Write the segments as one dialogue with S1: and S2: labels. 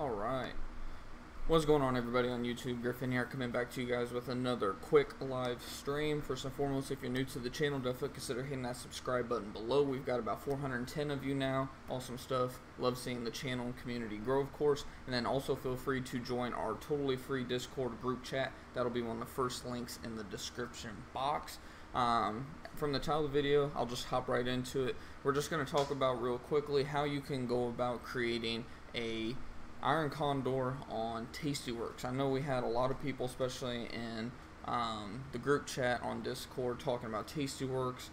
S1: Alright, what's going on everybody on YouTube? Griffin here, coming back to you guys with another quick live stream. First and foremost, if you're new to the channel, definitely consider hitting that subscribe button below. We've got about 410 of you now. Awesome stuff. Love seeing the channel and community grow, of course. And then also feel free to join our totally free Discord group chat. That'll be one of the first links in the description box. From the title of the video, I'll just hop right into it. We're just going to talk about real quickly how you can go about creating a Iron Condor on Tastyworks. I know we had a lot of people, especially in the group chat on Discord, talking about Tastyworks,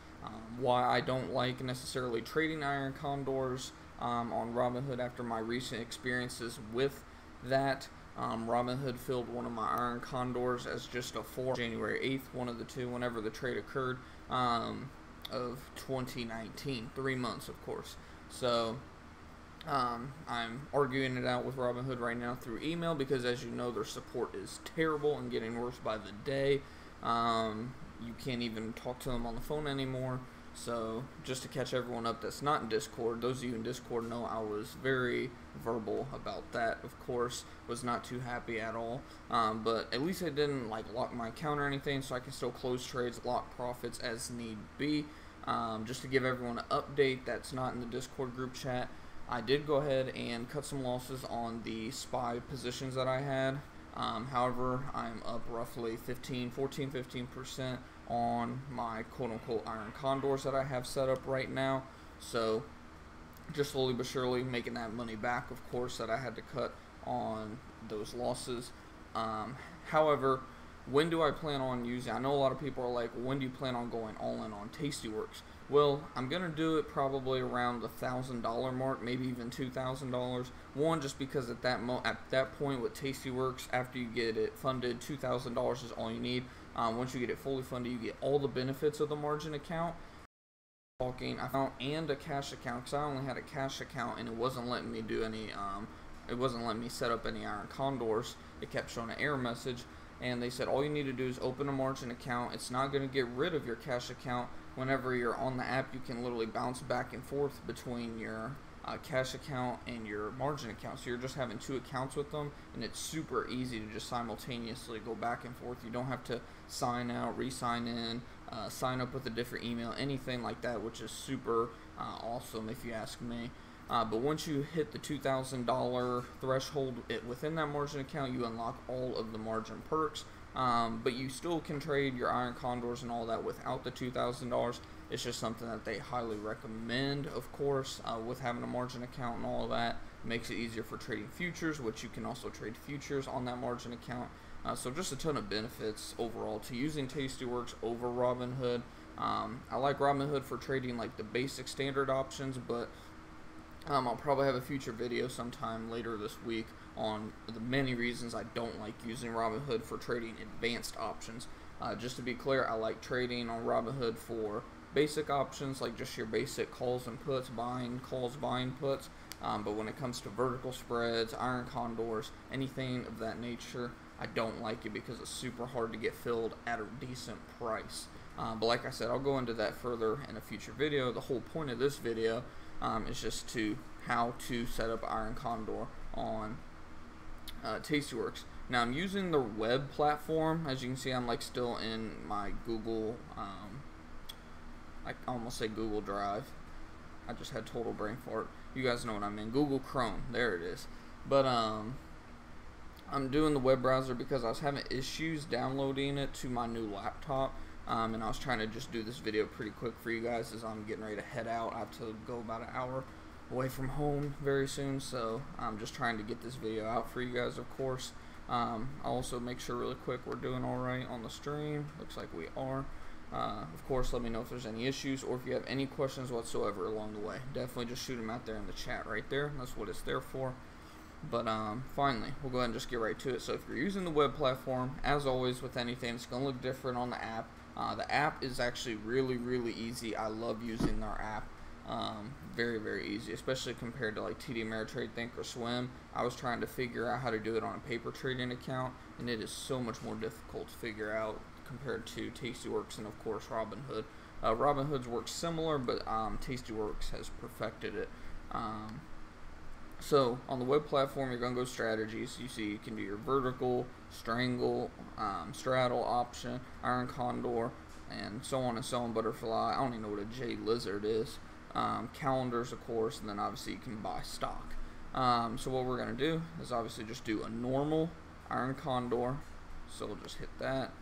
S1: why I don't like necessarily trading Iron Condors on Robinhood after my recent experiences with that. Robinhood filled one of my Iron Condors as just a 4 January 8th, one of the two, whenever the trade occurred, of 2019, 3 months of course. So I'm arguing it out with Robinhood right now through email because, as you know, their support is terrible and getting worse by the day. You can't even talk to them on the phone anymore. So just to catch everyone up that's not in Discord, those of you in Discord know I was very verbal about that, of course. Was not too happy at all. But at least I didn't lock my account or anything, so I can still close trades, lock profits as need be. Just to give everyone an update that's not in the Discord group chat, I did go ahead and cut some losses on the SPY positions that I had. However, I'm up roughly 15% on my quote-unquote Iron Condors that I have set up right now. So just slowly but surely making that money back, of course, that I had to cut on those losses. However, when do I plan on using? I know a lot of people are like, when do you plan on going all in on Tastyworks? Well, I'm going to do it probably around the $1,000 mark, maybe even $2,000. One, just because at that point with Tastyworks, after you get it funded, $2,000 is all you need. Once you get it fully funded, you get all the benefits of the margin account. And a cash account, because I only had a cash account and it wasn't letting me do any, it wasn't letting me set up any Iron Condors. It kept showing an error message, and they said all you need to do is open a margin account. It's not going to get rid of your cash account. Whenever you're on the app, you can literally bounce back and forth between your cash account and your margin account. So you're just having two accounts with them, and it's super easy to just simultaneously go back and forth. You don't have to sign out, re-sign in, sign up with a different email, anything like that, which is super awesome if you ask me. But once you hit the $2,000 threshold within that margin account, you unlock all of the margin perks. But you still can trade your Iron Condors and all that without the $2,000. It's just something that they highly recommend, of course, with having a margin account and all of that. It makes it easier for trading futures, which you can also trade futures on that margin account. So just a ton of benefits overall to using Tastyworks over Robinhood. I like Robinhood for trading like the basic standard options, but I'll probably have a future video sometime later this week on the many reasons I don't like using Robinhood for trading advanced options. Just to be clear, I like trading on Robinhood for basic options, like just your basic calls and puts, buying calls, buying puts. But when it comes to vertical spreads, Iron Condors, anything of that nature, I don't like it because it's super hard to get filled at a decent price. But like I said, I'll go into that further in a future video. The whole point of this video is just how to set up Iron Condor on Tastyworks. Now I'm using the web platform. As you can see, I'm still in my Google, I almost say Google Drive. I just had total brain fart. You guys know what I mean. Google Chrome, there it is. But I'm doing the web browser because I was having issues downloading it to my new laptop. And I was trying to just do this video pretty quick for you guys as I'm getting ready to head out. I have to go about an hour away from home very soon, so I'm just trying to get this video out for you guys, of course. I'll also make sure really quick we're doing alright on the stream. Looks like we are. Of course, let me know if there's any issues or if you have any questions whatsoever along the way. Definitely just shoot them out there in the chat right there. That's what it's there for. But finally, we'll go ahead and just get right to it. So if you're using the web platform, as always with anything, it's going to look different on the app. The app is actually really easy. I love using their app. Very easy, especially compared to like TD Ameritrade, Think, or Swim. I was trying to figure out how to do it on a paper trading account, and it is so much more difficult to figure out compared to Tastyworks and of course Robinhood. Robinhood's works similar, but Tastyworks has perfected it. So on the web platform, you're going to go strategies. You see you can do your vertical, strangle, straddle option, Iron Condor, and so on and so on, butterfly. I don't even know what a J lizard is. Calendars, of course, and then obviously you can buy stock. So what we're going to do is obviously just do a normal Iron Condor. So we'll just hit that,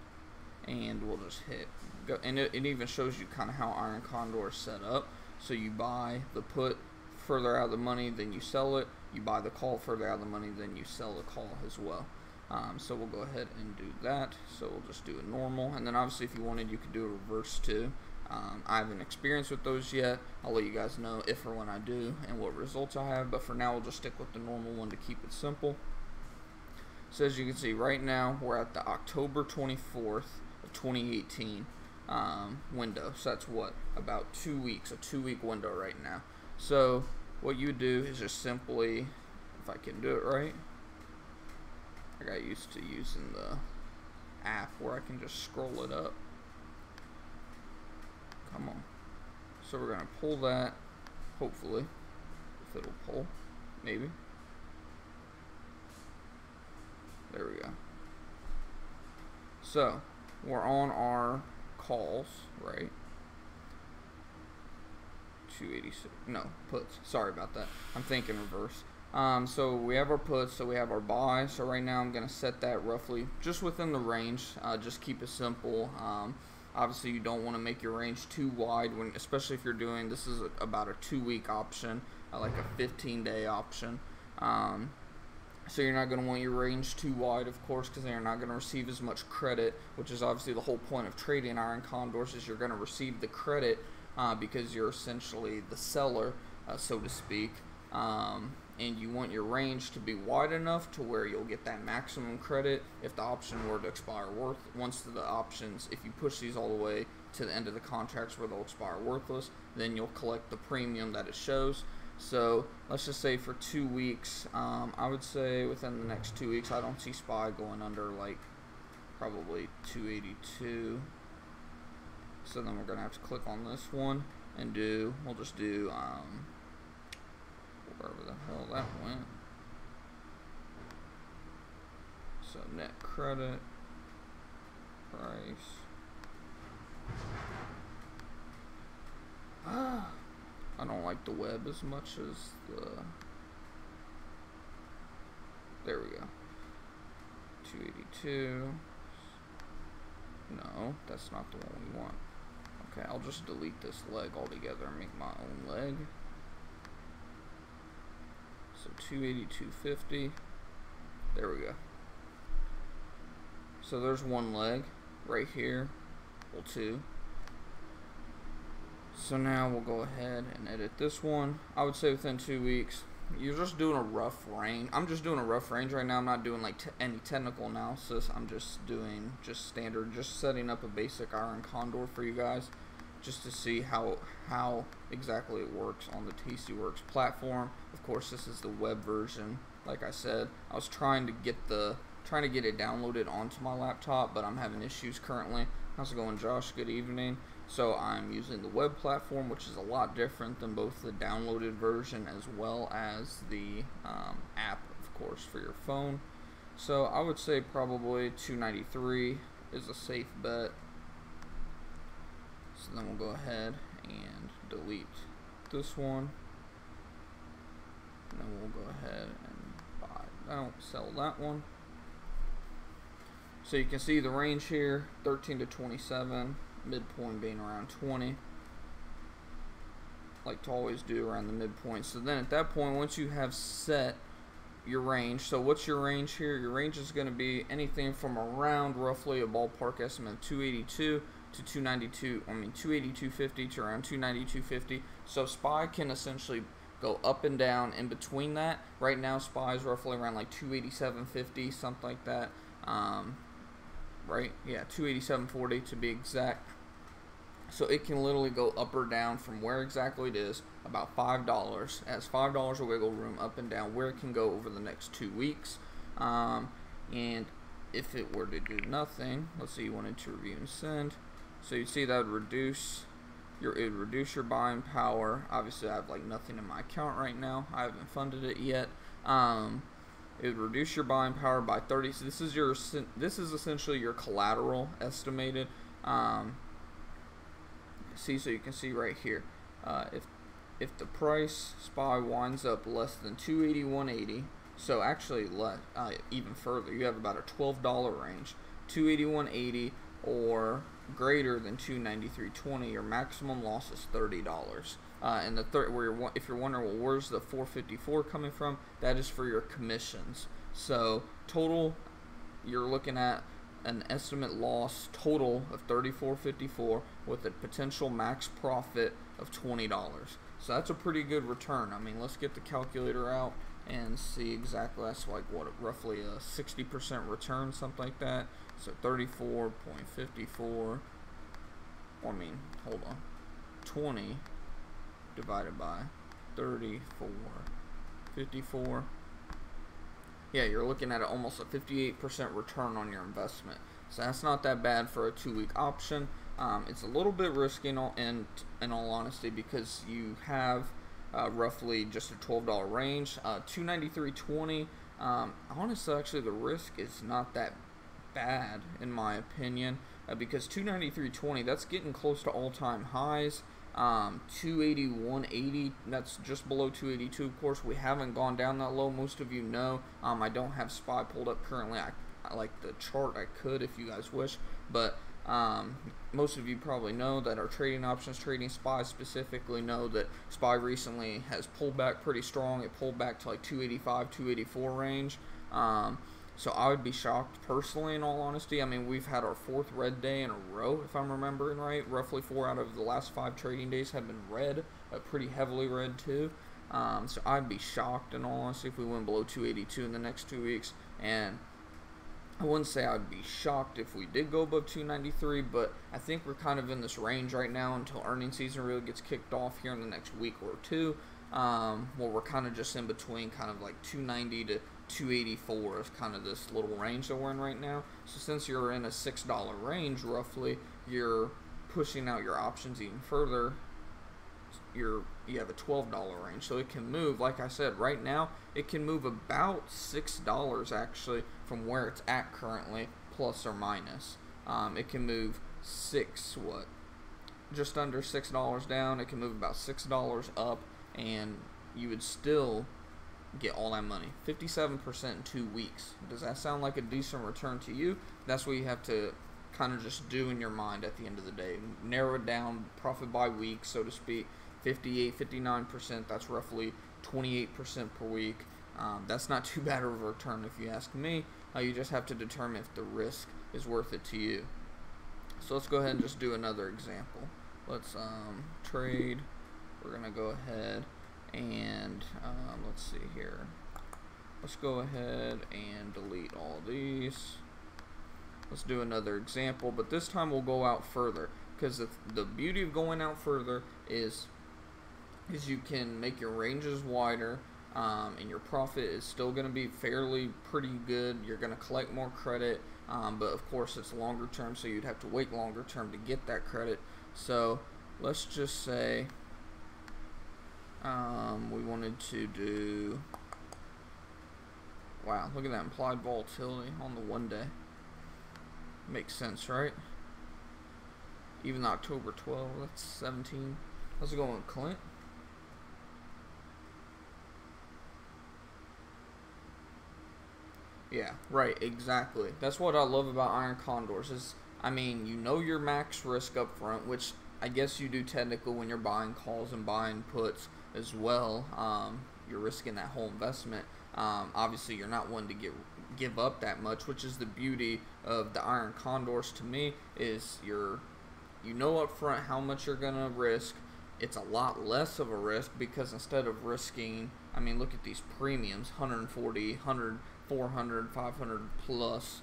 S1: and we'll just hit go, and it even shows you kind of how Iron Condor is set up. So you buy the put further out of the money, then you sell it. You buy the call further out of the money, then you sell the call as well. So we'll go ahead and do that. So we'll just do a normal, and then obviously if you wanted, you could do a reverse too. I haven't experienced with those yet. I'll let you guys know if or when I do and what results I have, but for now we'll just stick with the normal one to keep it simple. So as you can see right now, we're at the October 24th of 2018 window. So that's what, about 2 weeks, a 2-week window right now. So what you do is just simply, if I can do it right, I got used to using the app where I can just scroll it up. Come on. So we're going to pull that, hopefully, if it'll pull, maybe. There we go. So we're on our calls, right? 286, no, puts, sorry about that, I'm thinking reverse. So we have our puts, so we have our buy. So right now I'm going to set that roughly just within the range. Just keep it simple. Obviously you don't want to make your range too wide, when, especially if you're doing, this is about a 2-week option, like a 15-day option. So you're not going to want your range too wide, of course, because then you're not going to receive as much credit, which is obviously the whole point of trading Iron Condors, is you're going to receive the credit because you're essentially the seller, so to speak. And you want your range to be wide enough to where you'll get that maximum credit if the option were to expire once the options, if you push these all the way to the end of the contracts where they'll expire worthless, then you'll collect the premium that it shows. So let's just say for 2 weeks, I would say within the next 2 weeks, I don't see SPY going under like probably 282. So then we're gonna have to click on this one and we'll just do wherever the hell that went. So net credit, price. I don't like the web as much as the, there we go, 282, no, that's not the one we want. Okay, I'll just delete this leg altogether and make my own leg. So 282.50, there we go. So there's one leg right here, well, two. So now we'll go ahead and edit this one. I would say within 2 weeks. You're just doing a rough range. I'm just doing a rough range right now. I'm not doing like any technical analysis. I'm just doing standard, just setting up a basic Iron Condor for you guys, just to see how exactly it works on the Tastyworks platform. Of course, this is the web version. Like I said, I was trying to get it downloaded onto my laptop, but I'm having issues currently. How's it going, Josh? Good evening. So I'm using the web platform, which is a lot different than both the downloaded version as well as the app, of course, for your phone. So I would say probably 293 is a safe bet. So then we'll go ahead and delete this one. And then we'll go ahead and sell that one. So you can see the range here, 13 to 27, midpoint being around 20. Like to always do around the midpoint. So then at that point, once you have set your range, so what's your range here? Your range is going to be anything from around roughly a ballpark estimate of 282 to 292, 282.50 to around 292.50. So SPY can essentially go up and down in between that. Right now SPY is roughly around like 287.50, something like that. Right? Yeah, 287.40 to be exact. So it can literally go up or down from where exactly it is, about $5. It has $5 of wiggle room up and down where it can go over the next 2 weeks. And if it were to do nothing, let's say you wanted to review and send, so you'd see that would reduce it would reduce your buying power. Obviously, I have like nothing in my account right now. I haven't funded it yet. It would reduce your buying power by 30. So this is essentially your collateral estimated. So you can see right here, if the price SPY winds up less than 281.80, so actually even further, you have about a $12 range, 281.80 or greater than 293.20, your maximum loss is $30. And if you're wondering, well, where's the 454 coming from? That is for your commissions. So total, you're looking at an estimate loss total of $34.54 with a potential max profit of $20. So that's a pretty good return. I mean, let's get the calculator out and see exactly. That's like what, roughly a 60% return, something like that. So 34.54. I mean, hold on. 20 divided by 34.54. Yeah, you're looking at almost a 58% return on your investment. So that's not that bad for a 2-week option. It's a little bit risky in all honesty, because you have roughly just a $12 range. 293.20. Honestly, actually, the risk is not that bad in my opinion, because 293.20, that's getting close to all-time highs. 281.80, that's just below 282. Of course, we haven't gone down that low. Most of you know, I don't have SPY pulled up currently. I like the chart. I could if you guys wish, but most of you probably know that our trading options, trading SPY specifically, know that SPY recently has pulled back pretty strong. It pulled back to like 285, 284 range. So I would be shocked personally, in all honesty. I mean, we've had our 4th red day in a row, if I'm remembering right. Roughly 4 out of the last 5 trading days have been red, pretty heavily red too. So I'd be shocked, in all honesty, if we went below 282 in the next 2 weeks. And I wouldn't say I'd be shocked if we did go above 293, but I think we're kind of in this range right now until earnings season really gets kicked off here in the next week or two. Well, we're kind of just in between, kind of like 290 to 284 is kind of this little range that we're in right now. So since you're in a $6 range roughly, you're pushing out your options even further. You have a $12 range, so it can move, like I said, right now it can move about $6 actually from where it's at currently, plus or minus. It can move just under $6 down. It can move about $6 up, and you would still get all that money. 57% in 2 weeks. Does that sound like a decent return to you? That's what you have to kind of just do in your mind at the end of the day. Narrow it down, profit by week, so to speak. 58, 59%, that's roughly 28% per week. That's not too bad of a return if you ask me. You just have to determine if the risk is worth it to you. So let's go ahead and just do another example. Let's trade. We're going to go ahead and let's see here. Let's go ahead and delete all these. Let's do another example, but this time we'll go out further, because the beauty of going out further is you can make your ranges wider, and your profit is still going to be pretty good. You're going to collect more credit, but of course it's longer term, so you'd have to wait longer term to get that credit. So let's just say we wanted to do, wow, look at that implied volatility on the 1 day. Makes sense, right? Even October 12, that's 17. How's it going, Clint? Yeah, right, exactly. That's what I love about Iron Condors is, I mean, you know your max risk up front, which I guess you do technically when you're buying calls and buying puts as well. You're risking that whole investment. Obviously, you're not one to give up that much, which is the beauty of the Iron Condors to me, is you know up front how much you're gonna risk. It's a lot less of a risk, because instead of risking, I mean, look at these premiums, 140, 100, 400, 500 plus,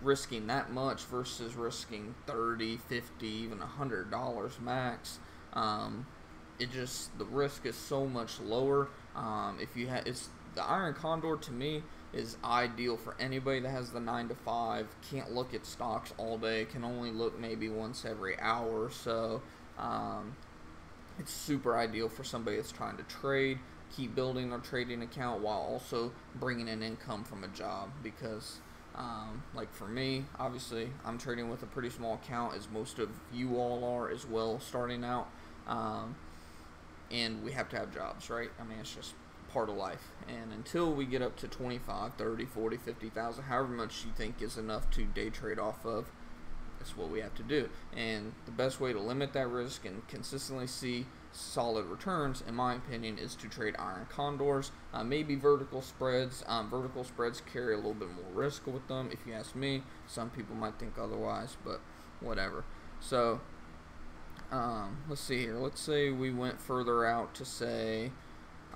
S1: risking that much versus risking 30, 50, even $100 max. The risk is so much lower. The Iron Condor to me is ideal for anybody that has the 9 to 5, can't look at stocks all day, can only look maybe once every hour or so. It's super ideal for somebody that's trying to trade, keep building their trading account while also bringing in income from a job. Because, like for me, obviously, I'm trading with a pretty small account, as most of you all are as well, starting out. And we have to have jobs, right? I mean, it's just part of life. And until we get up to 25, 30, 40, 50,000, however much you think is enough to day trade off of, that's what we have to do. And the best way to limit that risk and consistently see solid returns, in my opinion, is to trade Iron Condors. Maybe vertical spreads. Vertical spreads carry a little bit more risk with them, if you ask me. Some people might think otherwise, but whatever. So let's see here. Let's say we went further out to say,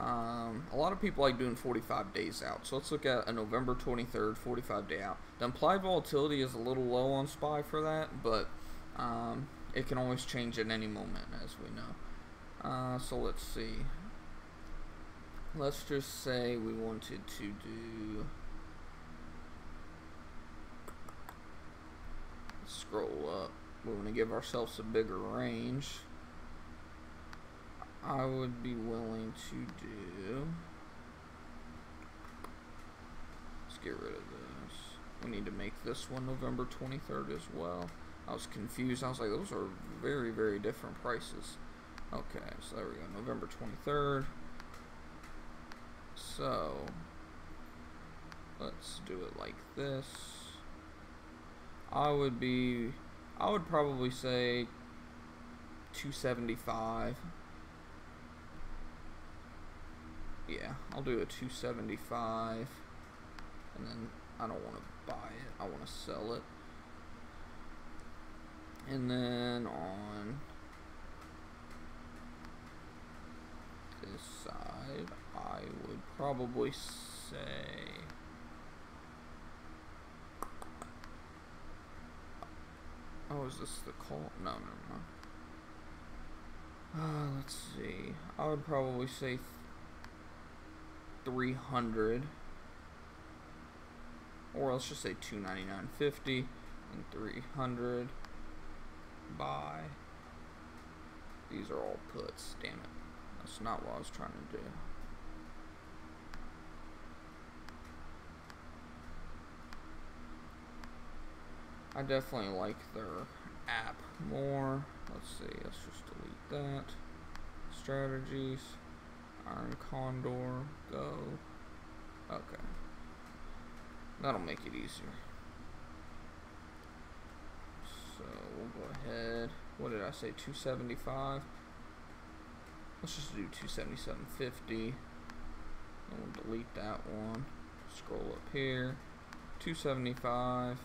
S1: a lot of people like doing 45 days out. So let's look at a November 23rd, 45 day out. The implied volatility is a little low on SPY for that, but it can always change at any moment, as we know. So let's see. Let's just say we wanted to do, scroll up. We want to give ourselves a bigger range. I would be willing to do, let's get rid of this. We need to make this one November 23rd as well. I was confused. I was like, those are very, very different prices. Okay, so there we go, November 23rd. So let's do it like this. I would probably say 275. Yeah, I'll do a 275, and then I don't want to buy it, I want to sell it. And then on this side, I would probably say, oh, is this the call? No, never mind. Let's see, I would probably say 300, or let's just say 299.50 and 300 buy. These are all puts. Damn it, that's not what I was trying to do. I definitely like their app more. Let's see, let's just delete that. Strategies, Iron Condor, go. Okay, that'll make it easier. So we'll go ahead. What did I say? 275. Let's just do 277.50. And we'll delete that one. Scroll up here. 275.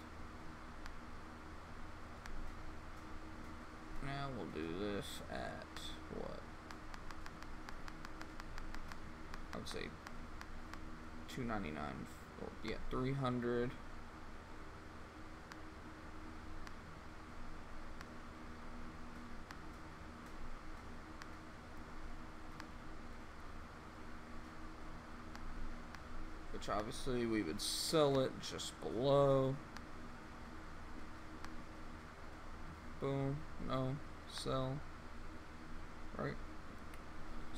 S1: Now we'll do this at what? I would say 299, or yeah, 300. Which obviously we would sell it just below. Boom, no, sell, right?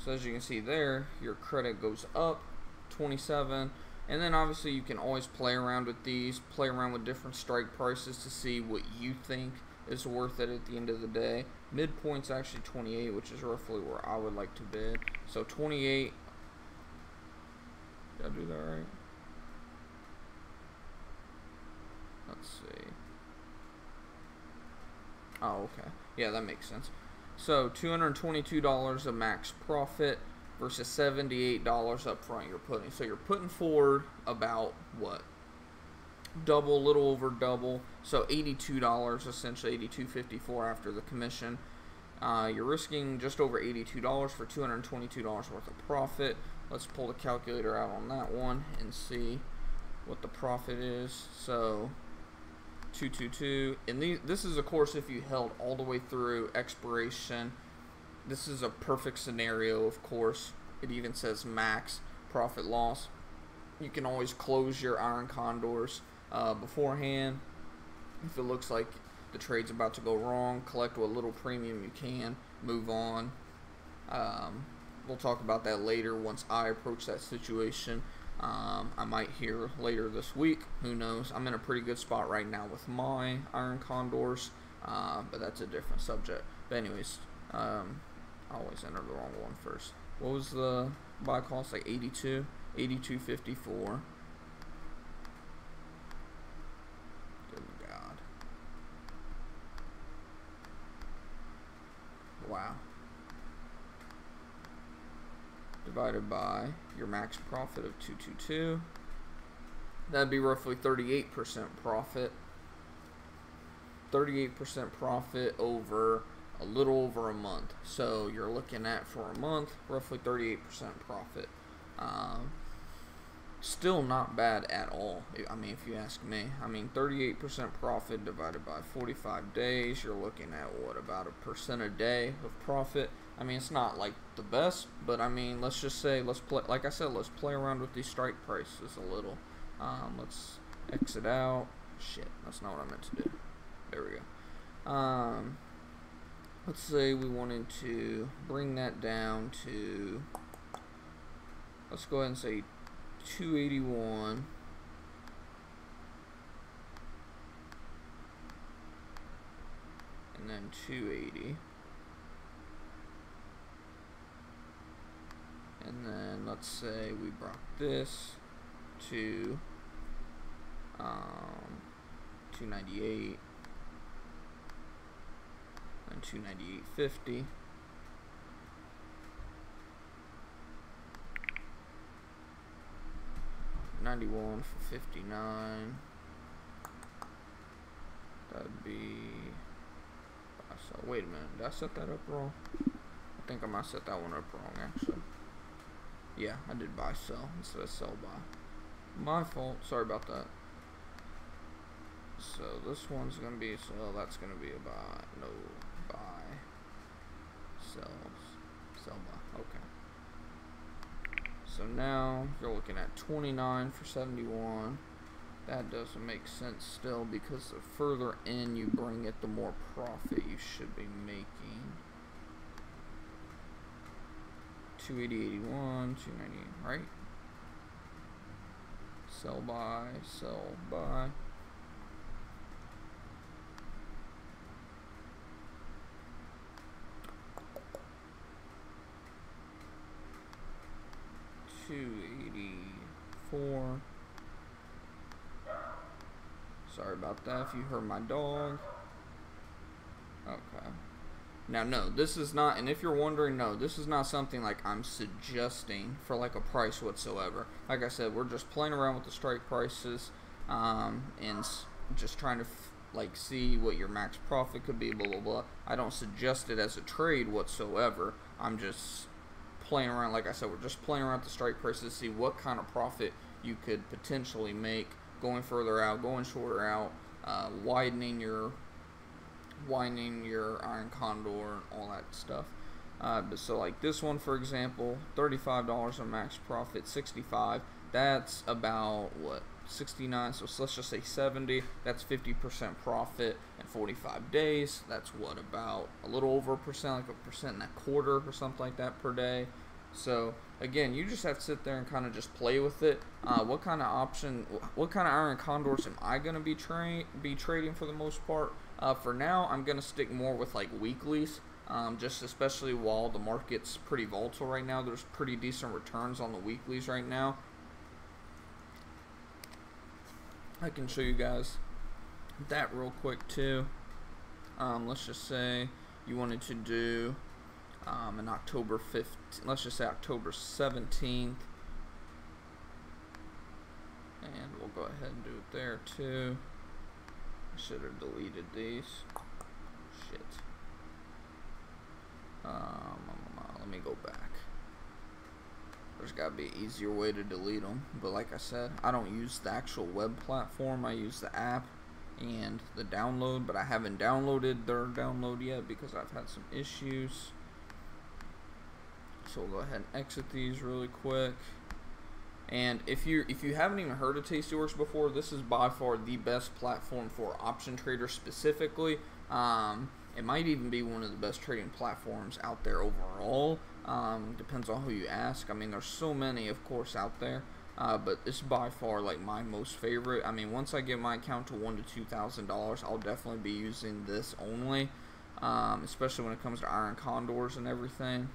S1: So as you can see there, your credit goes up 27, and then obviously you can always play around with these, play around with different strike prices to see what you think is worth it at the end of the day. Midpoint's actually 28, which is roughly where I would like to bid. So 28, did I do that right? Let's see. Oh, okay. Yeah, that makes sense. So $222 of max profit versus $78 up front you're putting. So you're putting forward about what? Double, little over double. So $82 essentially, $82.54 after the commission. You're risking just over $82 for $222 worth of profit. Let's pull the calculator out on that one and see what the profit is. So 222, and this is of course if you held all the way through expiration. This is a perfect scenario, of course. It even says max profit loss. You can always close your Iron Condors beforehand if it looks like the trade's about to go wrong. Collect what little premium you can, move on, We'll talk about that later once I approach that situation. I might hear later this week. Who knows? I'm in a pretty good spot right now with my Iron Condors, but that's a different subject. But anyways, I always enter the wrong one first. What was the buy cost? Like 82, 82.54. Good God! Wow. Divided by your max profit of 222. That'd be roughly 38% profit. 38% profit over a little over a month. So you're looking at, for a month, roughly 38% profit. Still not bad at all. I mean, if you ask me. I mean, 38% profit divided by 45 days, you're looking at what, about 1% a day of profit. I mean, it's not like the best, but I mean, let's just say, let's play, like I said, let's play around with these strike prices a little. Let's exit out. Shit, that's not what I meant to do. There we go. Let's say we wanted to bring that down to, let's go ahead and say 281. And then 280. And then let's say we brought this to 298 and 298.50. $91 for 59. That'd be. So wait a minute, did I set that up wrong? I think I might set that one up wrong actually. Yeah, I did buy sell instead of sell buy. My fault. Sorry about that. So this one's gonna be a sell. That's gonna be a buy. No, buy. Sell. Sell buy. Okay. So now you're looking at 29 for 71. That doesn't make sense still, because the further in you bring it, the more profit you should be making. 280.81, 290, right? Sell buy, sell buy. $284. Sorry about that if you heard my dog. Okay. Now, no, this is not, and if you're wondering, no, this is not something like I'm suggesting for like a price whatsoever. Like I said, we're just playing around with the strike prices, and just trying to like see what your max profit could be, blah, blah, blah. I don't suggest it as a trade whatsoever. I'm just playing around, like I said, we're just playing around with the strike prices to see what kind of profit you could potentially make going further out, going shorter out, widening your Iron Condor and all that stuff. But so like this one, for example, $35 on max profit, 65. That's about what, 69. So let's just say 70. That's 50% profit in 45 days. That's what, about a little over a percent, like 1.25% or something like that per day. So again, you just have to sit there and kind of just play with it. What kind of Iron Condors am I gonna be trading for the most part? For now, I'm gonna stick more with like weeklies, just especially while the market's pretty volatile right now. There's pretty decent returns on the weeklies right now. I can show you guys that real quick too. Let's just say you wanted to do an October 15th, let's just say October 17th, and we'll go ahead and do it there too. I should have deleted these. Shit. Let me go back. There's got to be an easier way to delete them, but like I said, I don't use the actual web platform. I use the app and the download, but I haven't downloaded their download yet because I've had some issues. So we'll go ahead and exit these really quick. And if you haven't even heard of Tastyworks before, this is by far the best platform for option traders specifically. It might even be one of the best trading platforms out there overall. Depends on who you ask. I mean, there's so many, of course, out there. But it's by far like my most favorite. I mean, once I get my account to $1,000 to $2,000, I'll definitely be using this only, especially when it comes to Iron Condors and everything.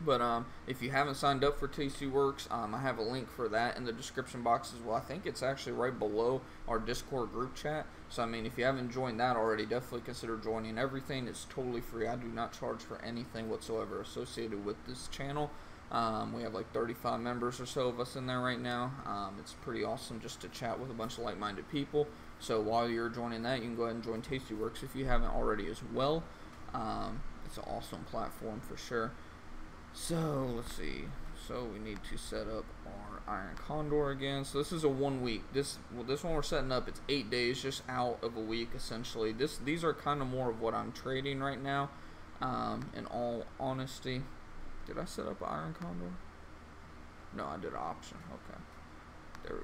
S1: But if you haven't signed up for Tastyworks, I have a link for that in the description box as well. I think it's actually right below our Discord group chat. So I mean, if you haven't joined that already, definitely consider joining. Everything is totally free. I do not charge for anything whatsoever associated with this channel. We have like 35 members or so of us in there right now. It's pretty awesome just to chat with a bunch of like-minded people. So while you're joining that, you can go ahead and join Tastyworks if you haven't already as well. It's an awesome platform for sure. So let's see. So we need to set up our Iron Condor again. So this is a 1 week. This one we're setting up. It's 8 days, just out of a week essentially. These are kind of more of what I'm trading right now. In all honesty. Did I set up an Iron Condor? No, I did an option. Okay. There we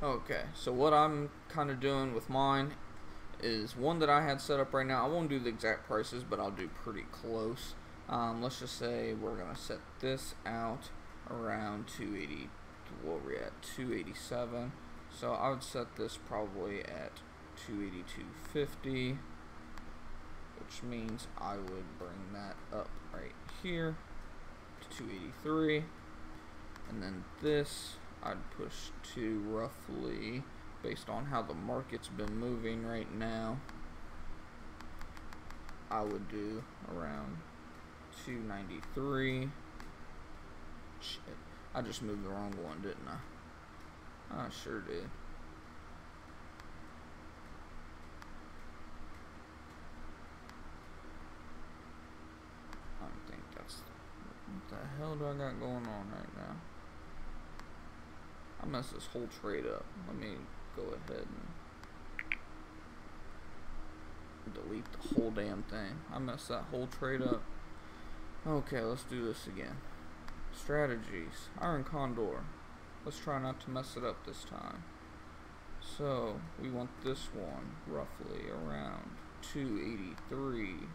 S1: go. Okay, so what I'm kind of doing with mine is one that I had set up right now. I won't do the exact prices, but I'll do pretty close. Let's just say we're going to set this out around 280. What we're at? 287. So I would set this probably at 282.50. Which means I would bring that up right here to 283, and then this I'd push to roughly, based on how the market's been moving right now, I would do around 293. Shit, I just moved the wrong one, didn't I? I sure did. What the hell do I got going on right now? I messed this whole trade up. Let me go ahead and delete the whole damn thing. I messed that whole trade up. Okay, let's do this again. Strategies. Iron Condor. Let's try not to mess it up this time. So, we want this one roughly around 283.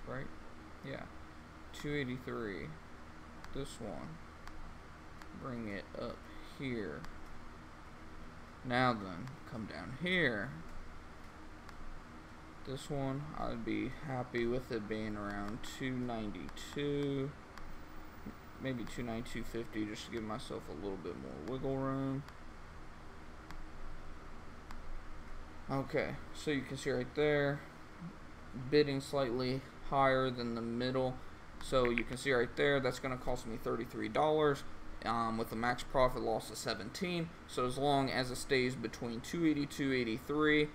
S1: Right? Yeah. 283. This one. Bring it up here. Now then, come down here. This one, I'd be happy with it being around 292. Maybe 292.50 just to give myself a little bit more wiggle room. Okay, so you can see right there, bidding slightly higher than the middle. So you can see right there, that's going to cost me $33 with a max profit loss of 17. So as long as it stays between 282.83,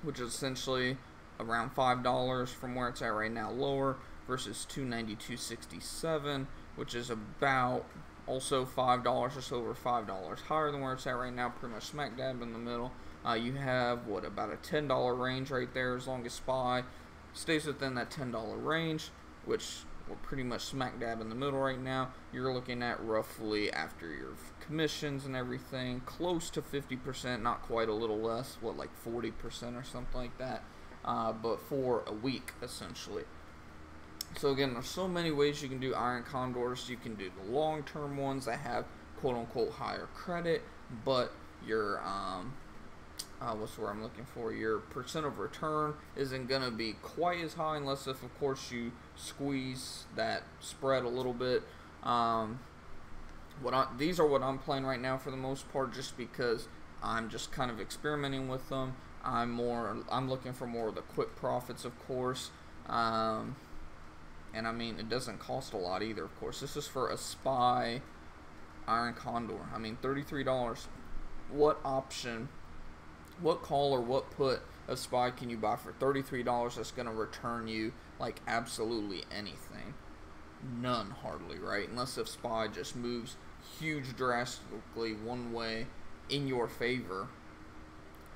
S1: which is essentially around $5 from where it's at right now lower, versus 292.67, which is about also $5, just over $5 higher than where it's at right now, pretty much smack dab in the middle. You have what, about a $10 range right there. As long as SPY stays within that $10 range, which we're pretty much smack dab in the middle right now, you're looking at roughly, after your commissions and everything, close to 50%, not quite, a little less, what, like 40% or something like that, but for a week essentially. So again, there's so many ways you can do Iron Condors. You can do the long-term ones that have quote-unquote higher credit, but your what's the word I'm looking for? Your percent of return isn't gonna be quite as high, unless if of course you squeeze that spread a little bit. These are what I'm playing right now for the most part, just because I'm just kind of experimenting with them. I'm looking for more of the quick profits, of course. And I mean, it doesn't cost a lot either, of course. This is for a SPY Iron Condor. I mean, $33. What option, what call or what put of SPY can you buy for $33 that's going to return you like absolutely anything? None, hardly, right? Unless if SPY just moves huge drastically one way in your favor.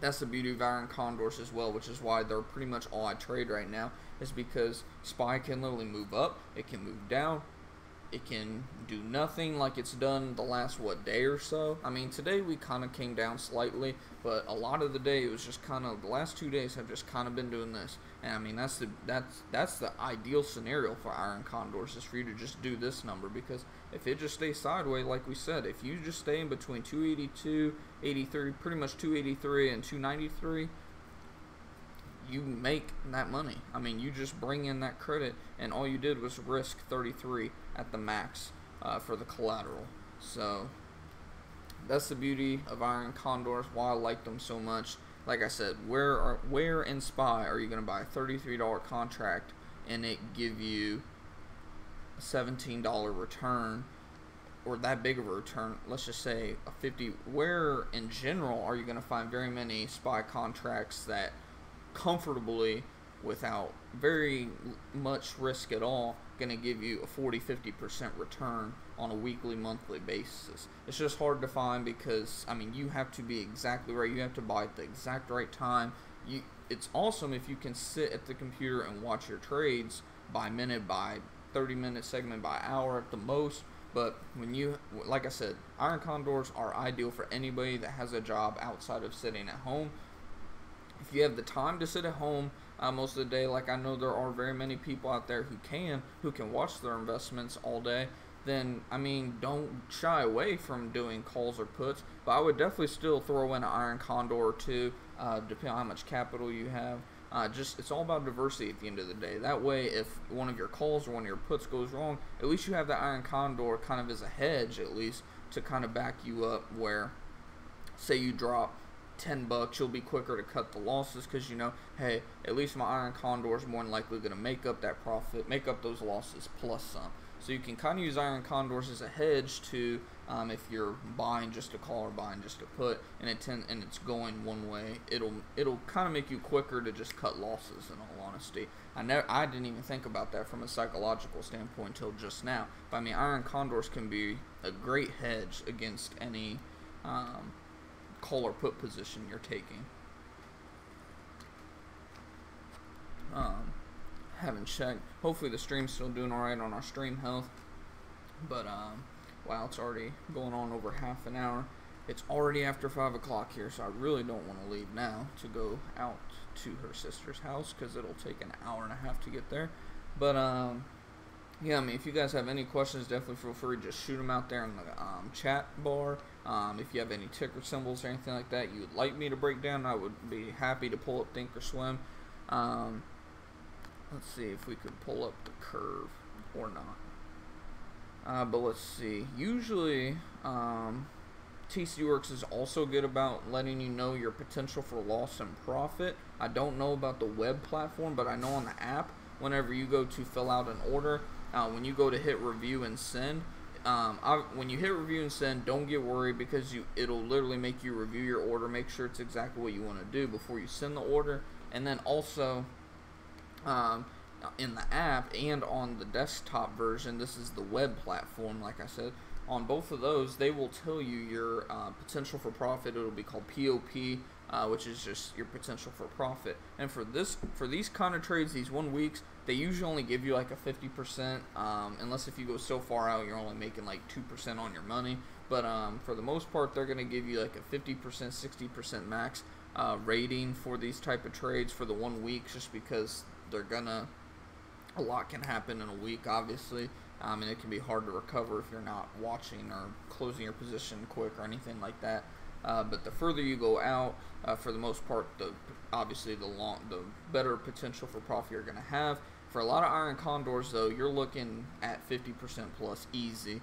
S1: That's the beauty of Iron Condors as well, which is why they're pretty much all I trade right now, is because SPY can literally move up, it can move down, it can do nothing like it's done the last day or so. I mean, today we kind of came down slightly, but a lot of the day it was just kind of, the last 2 days have just kind of been doing this. And I mean, that's the ideal scenario for Iron Condors, is for you to just do this number, because if it just stays sideways, like we said, if you just stay in between 282, 83, pretty much 283 and 293, you make that money. I mean, you just bring in that credit, and all you did was risk 33 at the max for the collateral. So that's the beauty of Iron Condors, why I like them so much. Like I said, where in SPY are you going to buy a $33 contract and it give you a $17 return, or that big of a return? Let's just say a 50. Where in general are you going to find very many SPY contracts that comfortably, without very much risk at all, going to give you a 40-50% return on a weekly, monthly basis? It's just hard to find, because I mean, you have to be exactly right. You have to buy at the exact right time. It's awesome if you can sit at the computer and watch your trades by minute, by 30-minute segment, by hour at the most. But when you, like I said, Iron Condors are ideal for anybody that has a job outside of sitting at home. If you have the time to sit at home most of the day, like I know there are very many people out there who can watch their investments all day, then I mean, don't shy away from doing calls or puts. But I would definitely still throw in an Iron Condor or two, depending on how much capital you have. It's all about diversity at the end of the day. That way, if one of your calls or one of your puts goes wrong, at least you have the Iron Condor kind of as a hedge, at least, to kind of back you up, where, say you drop $10, you'll be quicker to cut the losses, because you know, hey, at least my Iron Condor is more than likely going to make up that profit, make up those losses plus some. So you can kind of use Iron Condors as a hedge to, if you're buying just a call or buying just a put, and it's going one way, it'll kind of make you quicker to just cut losses. In all honesty, I didn't even think about that from a psychological standpoint until just now. But I mean, Iron Condors can be a great hedge against any call or put position you're taking. Haven't checked. Hopefully the stream's still doing alright on our stream health. But wow, it's already going on over half an hour. It's already after 5 o'clock here, so I really don't want to leave now to go out to her sister's house, because it'll take an hour and a half to get there. But yeah, I mean, if you guys have any questions, definitely feel free to just shoot them out there in the chat bar. If you have any ticker symbols or anything like that you would like me to break down, I would be happy to pull up Thinkorswim. Let's see if we could pull up the curve or not. But let's see. Usually, Tastyworks is also good about letting you know your potential for loss and profit. I don't know about the web platform, but I know on the app, whenever you go to fill out an order, when you go to hit review and send, when you hit review and send, don't get worried, because it'll literally make you review your order, make sure it's exactly what you want to do before you send the order. And then also, in the app and on the desktop version, this is the web platform, like I said, on both of those, they will tell you your potential for profit. It'll be called POP, which is just your potential for profit. And for these kind of trades, these 1 weeks, they usually only give you like a 50%, unless if you go so far out, you're only making like 2% on your money. But for the most part, they're going to give you like a 50%, 60% max rating for these type of trades for the 1 week, just because a lot can happen in a week, obviously, and it can be hard to recover if you're not watching or closing your position quick or anything like that. But the further you go out, for the most part, obviously the better potential for profit you're going to have. For a lot of Iron Condors, though, you're looking at 50% plus easy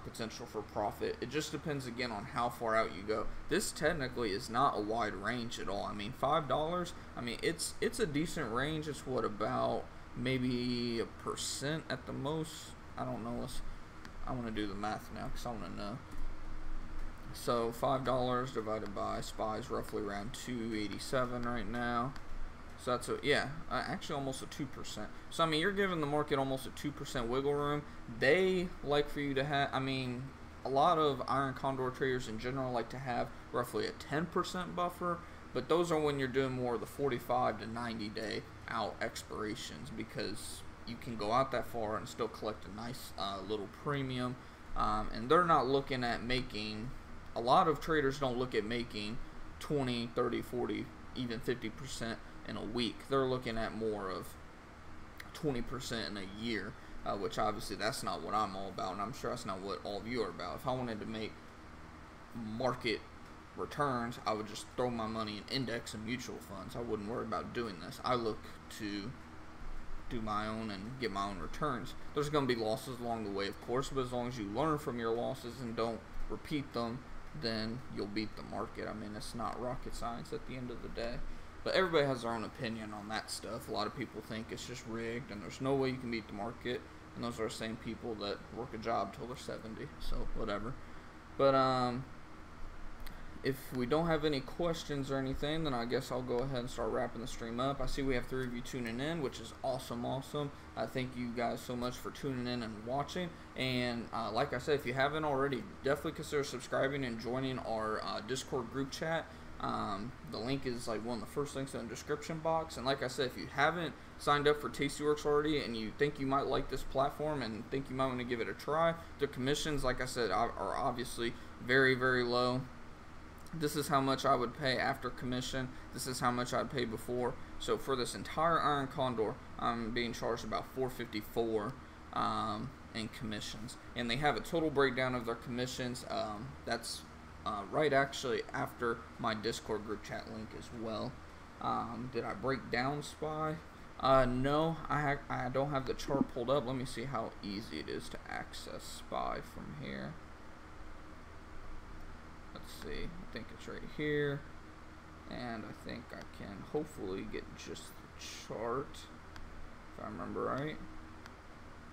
S1: potential for profit. It just depends, again, on how far out you go. This technically is not a wide range at all. I mean, $5, I mean, it's a decent range. It's what, about maybe 1% at the most? I don't know. I want to do the math now, because I want to know. So $5 divided by SPY is roughly around 287 right now. So that's actually almost a 2%. So I mean, you're giving the market almost a 2% wiggle room. They like for you to have, I mean, a lot of Iron Condor traders in general like to have roughly a 10% buffer, but those are when you're doing more of the 45 to 90 day out expirations, because you can go out that far and still collect a nice little premium. And they're not looking at making, a lot of traders don't look at making 20, 30, 40, even 50% in a week. They're looking at more of 20% in a year, which obviously that's not what I'm all about, and I'm sure that's not what all of you are about. If I wanted to make market returns, I would just throw my money in index and mutual funds. I wouldn't worry about doing this. I look to do my own and get my own returns. There's going to be losses along the way, of course, but as long as you learn from your losses and don't repeat them, then you'll beat the market. I mean, it's not rocket science at the end of the day. But everybody has their own opinion on that stuff. A lot of people think it's just rigged and there's no way you can beat the market. And those are the same people that work a job till they're 70. So, whatever. But, if we don't have any questions or anything, then I guess I'll go ahead and start wrapping the stream up. I see we have 3 of you tuning in, which is awesome. I thank you guys so much for tuning in and watching. And like I said, if you haven't already, definitely consider subscribing and joining our Discord group chat. The link is like one of the first links in the description box. And like I said, if you haven't signed up for Tastyworks already and you think you might like this platform and think you might want to give it a try, the commissions, like I said, are obviously very, very low. This is how much I would pay after commission. This is how much I'd pay before. So for this entire Iron Condor, I'm being charged about $454 in commissions. And they have a total breakdown of their commissions. That's right actually after my Discord group chat link as well. Did I break down SPY? No, I don't have the chart pulled up. Let me see how easy it is to access SPY from here. Let's see, I think it's right here, and I think I can hopefully get just the chart, if I remember right,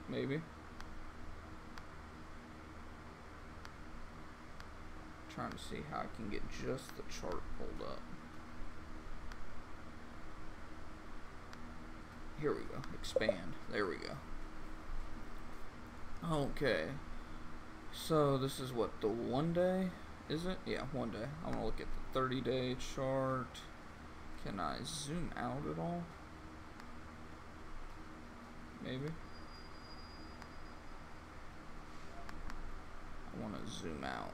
S1: maybe. Trying to see how I can get just the chart pulled up. Here we go, expand, there we go. Okay, so this is what, the 1 day? Is it? Yeah, 1 day. I'm going to look at the 30-day chart. Can I zoom out at all? Maybe. I want to zoom out.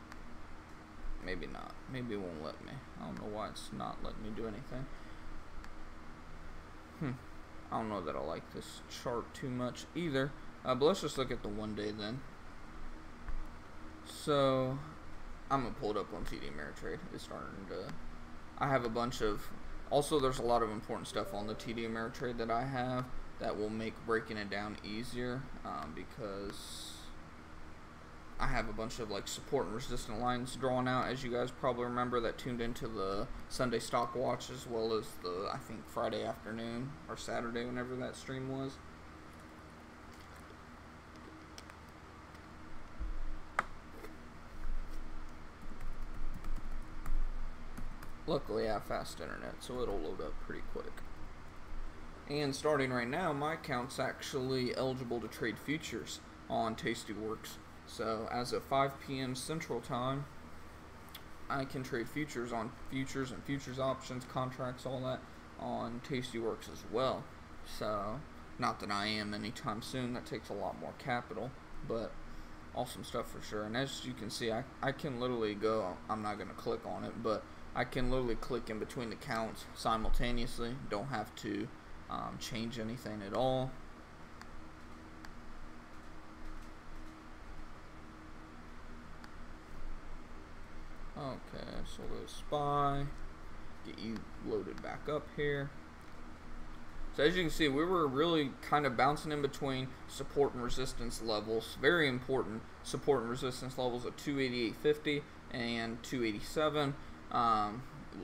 S1: Maybe not. Maybe it won't let me. I don't know why it's not letting me do anything. I don't know that I like this chart too much either. But let's just look at the 1 day then. So I'm going to pull it up on TD Ameritrade. It's starting to, I have a bunch of, also there's a lot of important stuff on the TD Ameritrade that I have that will make breaking it down easier, because I have a bunch of like support and resistance lines drawn out, as you guys probably remember, that tuned into the Sunday Stock Watch, as well as the, I think, Friday afternoon or Saturday, whenever that stream was. Luckily I have fast internet, so it'll load up pretty quick. And starting right now, my account's actually eligible to trade futures on Tastyworks. So as of 5 p.m. Central Time, I can trade futures on futures and futures options, contracts, all that on Tastyworks as well. So, not that I am anytime soon, that takes a lot more capital, but awesome stuff for sure. And as you can see, I can literally go, I'm not going to click on it, but I can literally click in between accounts simultaneously. Don't have to change anything at all. Okay, so we'll go SPY, get you loaded back up here. So as you can see, we were really kind of bouncing in between support and resistance levels. Very important support and resistance levels at 288.50 and 287.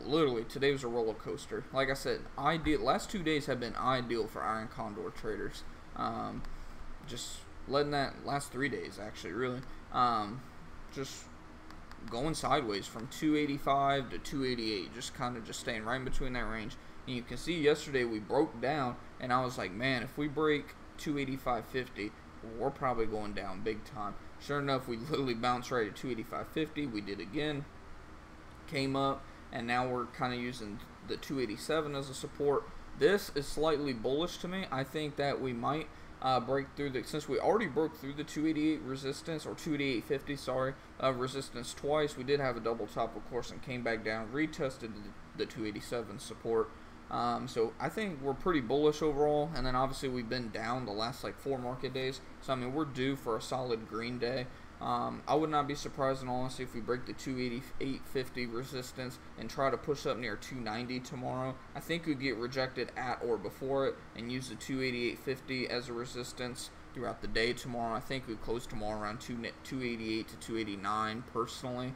S1: Literally, today was a roller coaster. Like I said, last 2 days have been ideal for Iron Condor traders. Just letting that last 3 days, actually, really. Just going sideways from 285 to 288, just kind of just staying right in between that range. And you can see yesterday we broke down, and I was like, man, if we break 285.50, we're probably going down big time. Sure enough, we literally bounced right at 285.50. We did again, came up, and now we're kind of using the 287 as a support. This is slightly bullish to me. I think that we might break through since we already broke through the 288 resistance, or 288.50, sorry, resistance twice. We did have a double top, of course, and came back down, retested the 287 support. So I think we're pretty bullish overall, and then obviously we've been down the last like 4 market days. So I mean, we're due for a solid green day. I would not be surprised, in all honesty, if we break the 288.50 resistance and try to push up near 290 tomorrow. I think we'd get rejected at or before it and use the 288.50 as a resistance throughout the day tomorrow. I think we'd close tomorrow around 288 to 289 personally.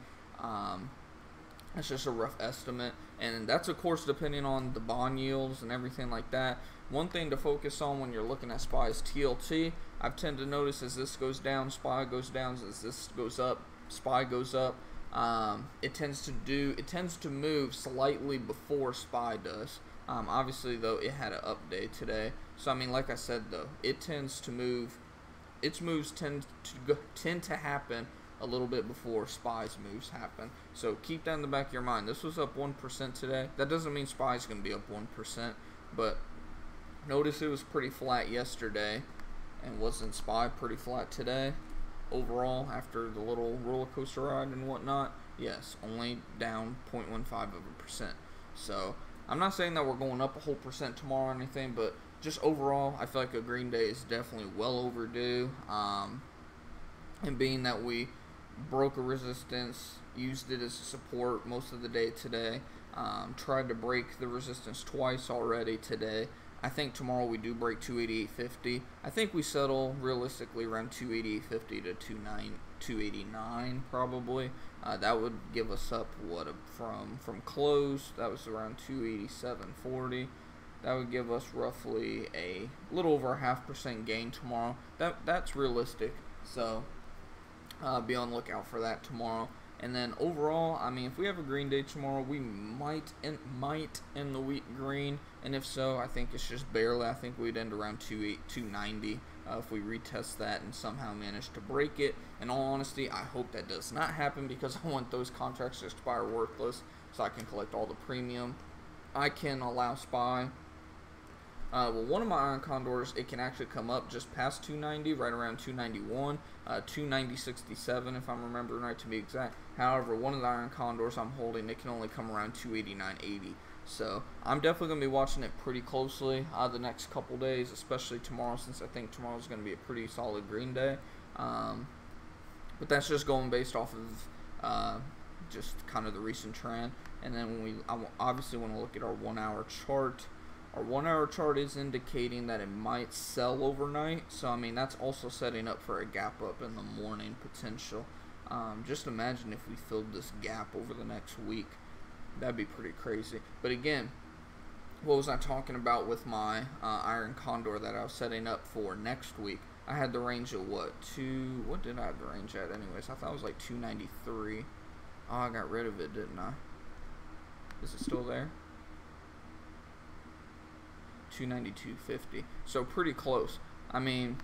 S1: That's just a rough estimate, and that's of course depending on the bond yields and everything like that. One thing to focus on when you're looking at SPY is TLT. I've tended to notice as this goes down, SPY goes down. As this goes up, SPY goes up. It tends to move slightly before SPY does. Obviously, though, it had an up day today, so I mean, like I said, though, it tends to move. Its moves tend to happen a little bit before SPY's moves happen. So keep that in the back of your mind. This was up 1% today. That doesn't mean SPY's going to be up 1%, but notice it was pretty flat yesterday, and wasn't SPY pretty flat today overall after the little roller coaster ride and whatnot? Yes, only down 0.15%. So I'm not saying that we're going up a whole percent tomorrow or anything, but just overall, I feel like a green day is definitely well overdue. And being that we broke a resistance, used it as a support most of the day today, tried to break the resistance twice already today. I think tomorrow we do break 288.50. I think we settle realistically around 288.50 to 289 probably. That would give us up what from close. That was around 287.40. That would give us roughly a little over a 0.5% gain tomorrow. That's realistic. So be on the lookout for that tomorrow. And then overall, I mean, if we have a green day tomorrow, we might end the week green. And if so, I think it's just barely. I think we'd end around 290 if we retest that and somehow manage to break it. In all honesty, I hope that does not happen, because I want those contracts to expire worthless so I can collect all the premium. I can allow SPY. Well, one of my Iron Condors, it can actually come up just past 290, right around 291, 290.67 if I'm remembering right, to be exact. However, one of the Iron Condors I'm holding, it can only come around 289.80. So I'm definitely going to be watching it pretty closely the next couple days, especially tomorrow, since I think tomorrow is going to be a pretty solid green day. But that's just going based off of just kind of the recent trend. And then I obviously want to look at our 1 hour chart. Our 1 hour chart is indicating that it might sell overnight, so I mean, that's also setting up for a gap up in the morning potential. Just imagine if we filled this gap over the next week. That'd be pretty crazy. But again, what was I talking about with my Iron Condor that I was setting up for next week? I had the range of what did I have the range at anyways? I thought it was like 293. Oh, I got rid of it, didn't I? Is it still there? 292.50, so pretty close. I mean,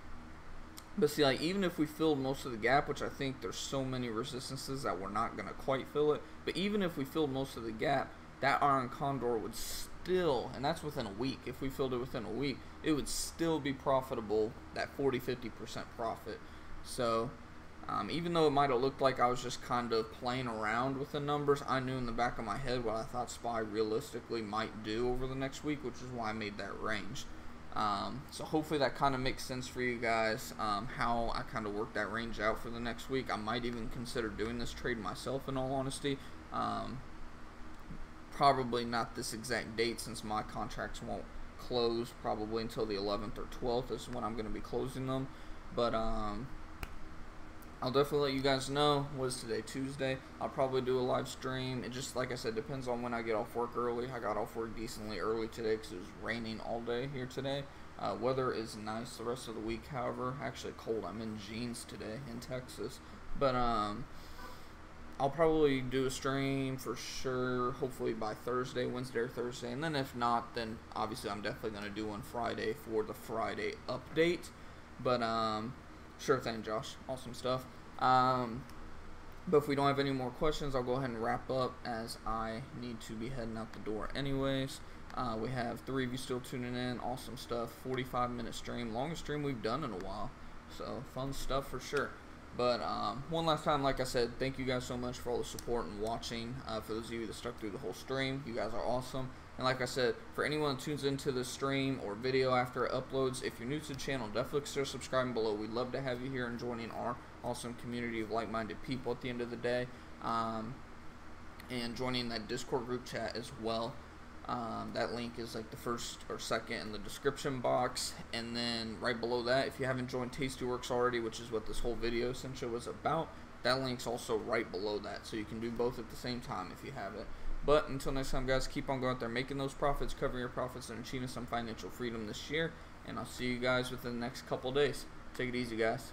S1: but see, like, even if we filled most of the gap, which I think there's so many resistances that we're not gonna quite fill it, but even if we filled most of the gap, that Iron Condor would still, and that's within a week, if we filled it within a week, it would still be profitable, that 40-50% profit. So even though it might have looked like I was just kind of playing around with the numbers, I knew in the back of my head what I thought SPY realistically might do over the next week, which is why I made that range. So hopefully that kind of makes sense for you guys, how I kind of worked that range out for the next week. I might even consider doing this trade myself, in all honesty. Probably not this exact date, since my contracts won't close probably until the 11th or 12th is when I'm going to be closing them. But I'll definitely let you guys know. What is today? Tuesday. I'll probably do a live stream. It just, like I said, depends on when I get off work early. I got off work decently early today because it was raining all day here today. Weather is nice the rest of the week, however. Actually cold. I'm in jeans today in Texas. But I'll probably do a stream for sure, hopefully by Thursday, Wednesday or Thursday. And then if not, then obviously I'm definitely going to do one Friday for the Friday update. But sure thing, Josh. Awesome stuff. But if we don't have any more questions, I'll go ahead and wrap up, as I need to be heading out the door anyways. We have 3 of you still tuning in. Awesome stuff. 45-minute stream, longest stream we've done in a while. So fun stuff for sure. But one last time, like I said, thank you guys so much for all the support and watching. For those of you that stuck through the whole stream, you guys are awesome. And like I said, for anyone that tunes into the stream or video after it uploads, if you're new to the channel, definitely consider subscribing below. We'd love to have you here and joining our awesome community of like-minded people at the end of the day. And joining that Discord group chat as well. That link is like the first or second in the description box, and then right below that, if you haven't joined Tastyworks already, which is what this whole video essentially was about, that link's also right below that, so you can do both at the same time if you have it. But until next time, guys, keep on going out there making those profits, covering your profits, and achieving some financial freedom this year, and I'll see you guys within the next couple days. Take it easy, guys.